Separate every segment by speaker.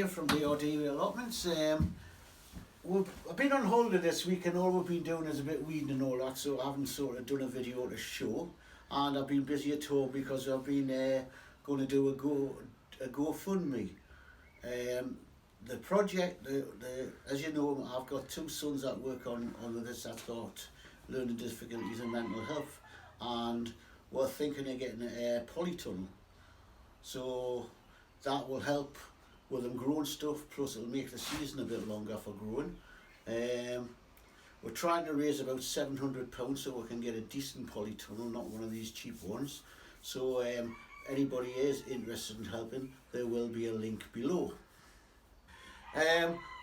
Speaker 1: here from Geordie allotments. I've been on holiday this week and all we've been doing is a bit weeding and all that, so I haven't sort of done a video to show. And I've been busy at home because I've been going to do a GoFundMe. The project, as you know, I've got two sons that work on this that's got learning difficulties and mental health, and we're thinking of getting a polytunnel. So that will help with them growing stuff, plus it'll make the season a bit longer for growing. We're trying to raise about £700 so we can get a decent polytunnel, not one of these cheap ones. So anybody is interested in helping, there will be a link below.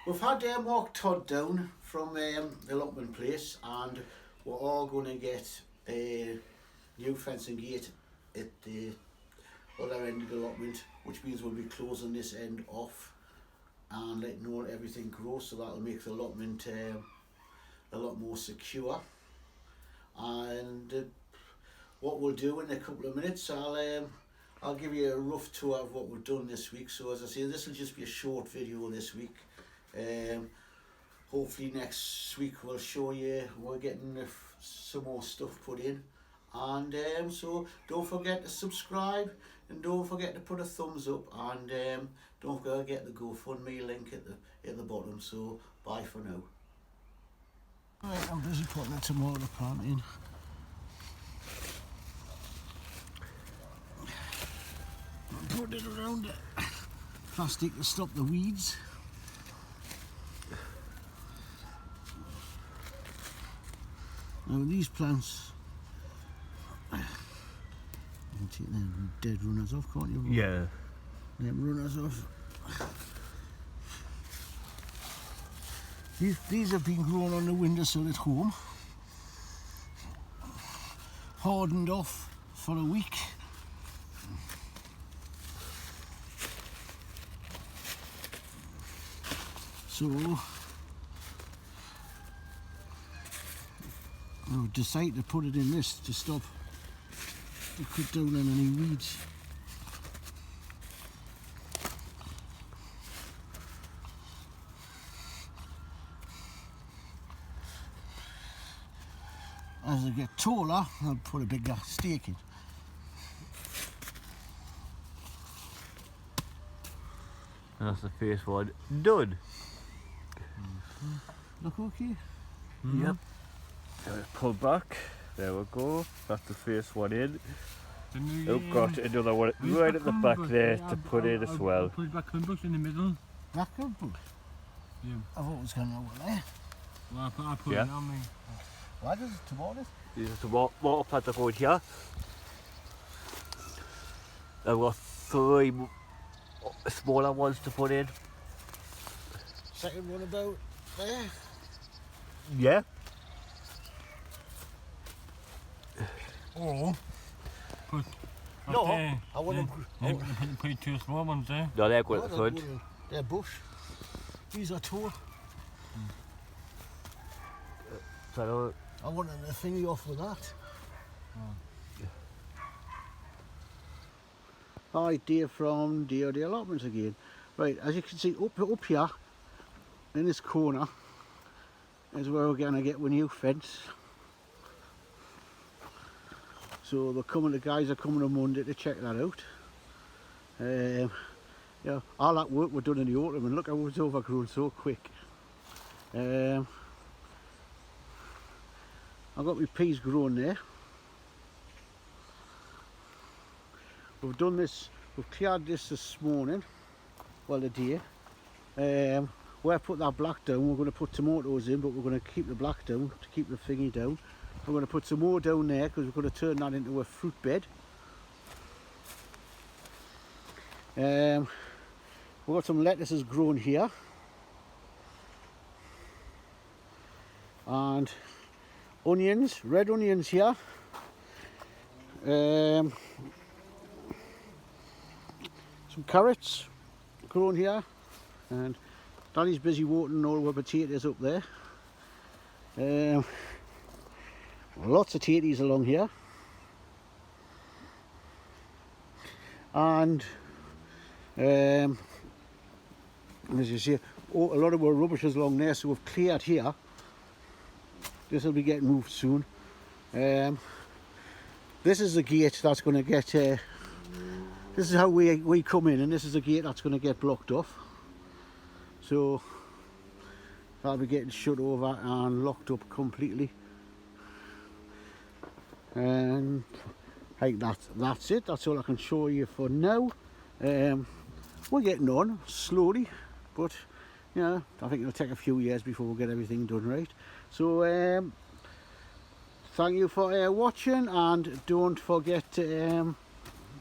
Speaker 1: We've had Mark Todd down from the allotment place, and we're all going to get a new fencing gate at the other end of the allotment, which means we'll be closing this end off and letting all everything grow, so that'll make the allotment a lot more secure. And what we'll do in a couple of minutes, I'll give you a rough tour of what we've done this week. So as I say, this will just be a short video this week. Hopefully next week we'll show you we're getting some more stuff put in. And so don't forget to subscribe, and don't forget to put a thumbs up, and don't forget the GoFundMe link at the bottom. So bye for now. Right, I'm busy putting a tomato plant in. Put it around the plastic to stop the weeds. Now these plants, you can take them dead runners off, can't you?
Speaker 2: Yeah.
Speaker 1: Them runners off. These have been grown on the windowsill at home, hardened off for a week. So I decided to put it in this to stop to cut down on any weeds. As I get taller, I'll put a bigger stake in.
Speaker 2: That's the first one done.
Speaker 1: Look okay?
Speaker 2: Yep. Pull back. There we go. That's the first one in. I've got another one right at the back there to put in as well.
Speaker 3: Put it back bush in the middle.
Speaker 1: Back bush?
Speaker 3: Yeah.
Speaker 1: I've always gone over there.
Speaker 3: Well, I put it on me.
Speaker 1: Why does it tomatoes?
Speaker 2: There's some water plants are going here. I've got 3 smaller ones to put in.
Speaker 1: Second one about there?
Speaker 2: Yeah.
Speaker 3: Oh. Put
Speaker 1: No,
Speaker 3: there.
Speaker 1: I want to
Speaker 3: put 2 small ones there.
Speaker 2: No, they're going at the front.
Speaker 1: They're bush. These are tall.
Speaker 2: So
Speaker 1: I wanted a thingy off with that. Hi, Dave from Geordie allotments again. Right, as you can see up here in this corner is where we're going to get a new fence. So the guys are coming on Monday to check that out. Yeah, all that work we're done in the autumn, and look how it's overgrown so quick. I've got my peas growing there. We've done this, we've cleared this morning, well today. Where I put that black down, we're going to put tomatoes in, but we're going to keep the black down to keep the thingy down. We're going to put some more down there because we're going to turn that into a fruit bed. We've got some lettuces growing here. And onions, red onions here. Some carrots growing here, and Danny's busy watering all our potatoes up there. Lots of tatties along here, and as you see, a lot of our rubbish is along there, so we've cleared here. This will be getting moved soon. This is the gate that's going to get, this is how we come in, and this is the gate that's going to get blocked off. So that'll be getting shut over and locked up completely. And I think that's it. That's all I can show you for now. We're getting on slowly, but you know, I think it'll take a few years before we get everything done right. So thank you for watching, and don't forget to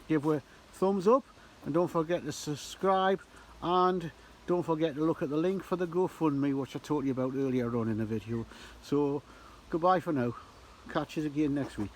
Speaker 1: give a thumbs up, and don't forget to subscribe, and don't forget to look at the link for the GoFundMe, which I told you about earlier on in the video. So goodbye for now. Catch you again next week.